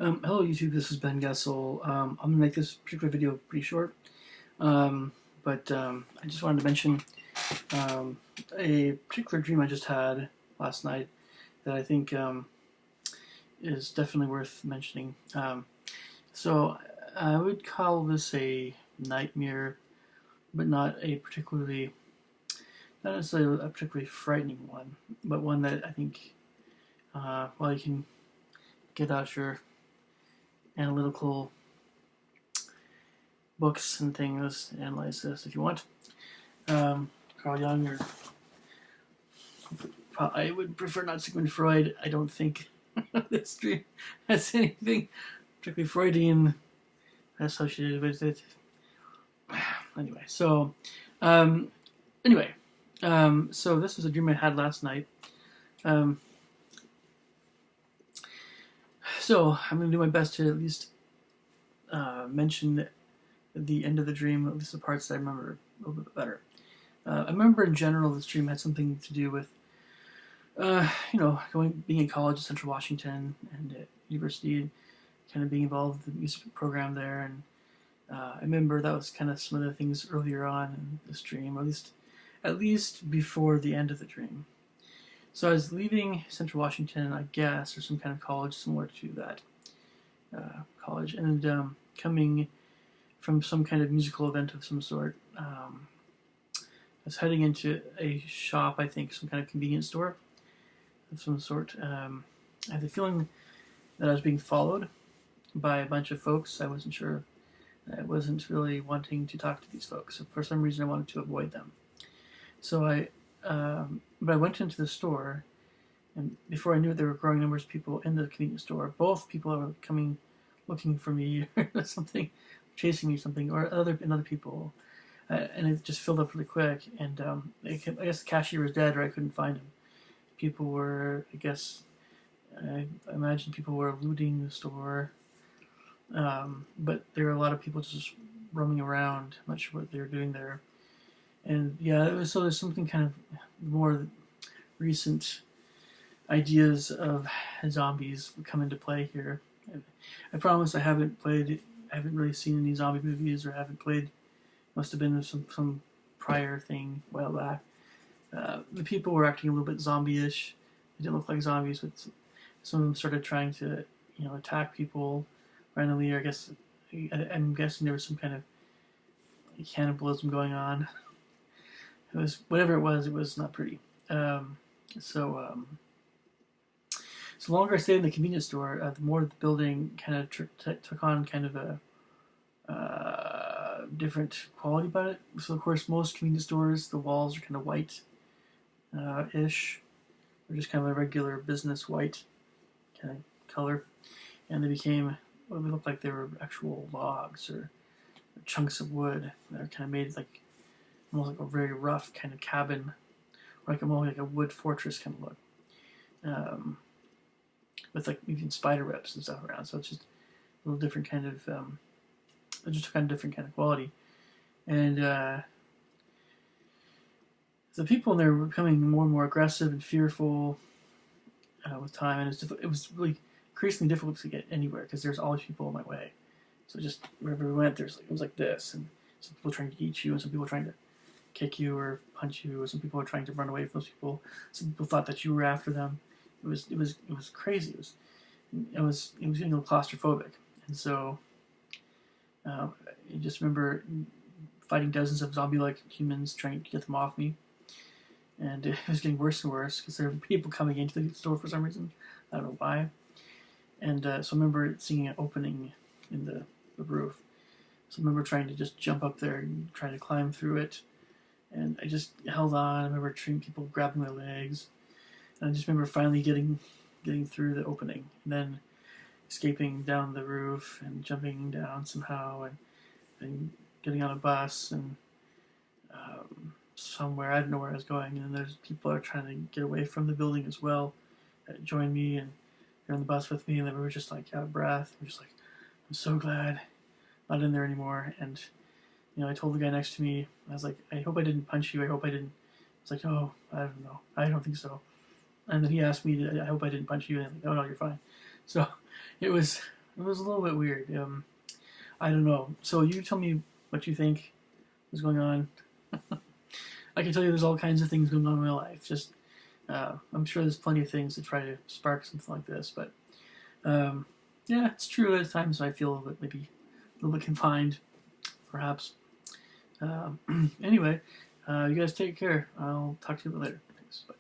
Hello YouTube, this is Ben Gessel. I'm gonna make this particular video pretty short, but I just wanted to mention um, a particular dream I just had last night that I think is definitely worth mentioning. So I would call this a nightmare, but not necessarily a particularly frightening one, but one that I think, well, you can get out your analytical books and things, analyze this if you want. Carl Jung, or I would prefer not Sigmund Freud. I don't think this dream has anything particularly Freudian associated with it. Anyway, um, anyway, so this was a dream I had last night. Um, so I'm going to do my best to at least mention the end of the dream, at least the parts that I remember a little bit better. I remember in general this dream had something to do with, being in college in Central Washington and at university, kind of being involved with the music program there. And I remember that was kind of some of the things earlier on in this dream, or at least before the end of the dream. So I was leaving Central Washington, I guess, or some kind of college similar to that college, and coming from some kind of musical event of some sort. I was heading into a shop, I think, some kind of convenience store of some sort. I had the feeling that I was being followed by a bunch of folks. I wasn't sure. I wasn't really wanting to talk to these folks. So for some reason, I wanted to avoid them. So but I went into the store, and before I knew it, there were growing numbers of people in the convenience store. Both people were coming, looking for me or something, chasing me something, or other people. And it just filled up really quick. And I guess the cashier was dead, or I couldn't find him. People were, I imagine people were looting the store. But there were a lot of people just roaming around. I'm not sure what they were doing there. And yeah, so there's something kind of more recent ideas of zombies come into play here. I promise I haven't really seen any zombie movies, or haven't played. Must have been some prior thing a while back. The people were acting a little bit zombie-ish. They didn't look like zombies, but some of them started trying to, attack people randomly. Or I guess I'm guessing there was some kind of cannibalism going on. It was whatever it was. It was not pretty. So the longer I stayed in the convenience store, the more the building kind of took on kind of a different quality about it. So of course, most convenience stores, the walls are kind of white ish, or just kind of a regular business white kind of color, and they became what looked like they were actual logs or chunks of wood that are kind of made like almost like a very rough kind of cabin, or like more like a wood fortress kind of look, with like even spider webs and stuff around. So it's just a little different kind of, just a kind of different kind of quality, and the people in there were becoming more and more aggressive and fearful with time, and it was really increasingly difficult to get anywhere because there's always people in my way. So just wherever we went, it was like this, and some people trying to eat you, and some people trying to kick you or punch you, or some people were trying to run away from those people. Some people thought that you were after them. It was crazy. It was getting a little claustrophobic, and so I just remember fighting dozens of zombie-like humans trying to get them off me, and it was getting worse and worse because there were people coming into the store for some reason. I don't know why. And so I remember seeing an opening in the roof. So I remember trying to just jump up there and try to climb through it. And I just held on. I remember people grabbing my legs. And I just remember finally getting through the opening, and then escaping down the roof and jumping down somehow, and getting on a bus and somewhere. I didn't know where I was going. And then there's people are trying to get away from the building as well that joined me, and they're on the bus with me, and they were just like out of breath. We're just like, I'm so glad I'm not in there anymore. And I told the guy next to me, I was like, I hope I didn't punch you. I hope I didn't. It's like, oh, I don't know. I don't think so. And then he asked me, I hope I didn't punch you. And I'm like, oh, no, you're fine. So it was it was a little bit weird. I don't know. So you tell me what you think is going on. I can tell you there's all kinds of things going on in my life. Just I'm sure there's plenty of things to try to spark something like this, but yeah, it's true. At times I feel a little bit, maybe a little bit confined, perhaps. Anyway, you guys take care. I'll talk to you later. Thanks. Bye.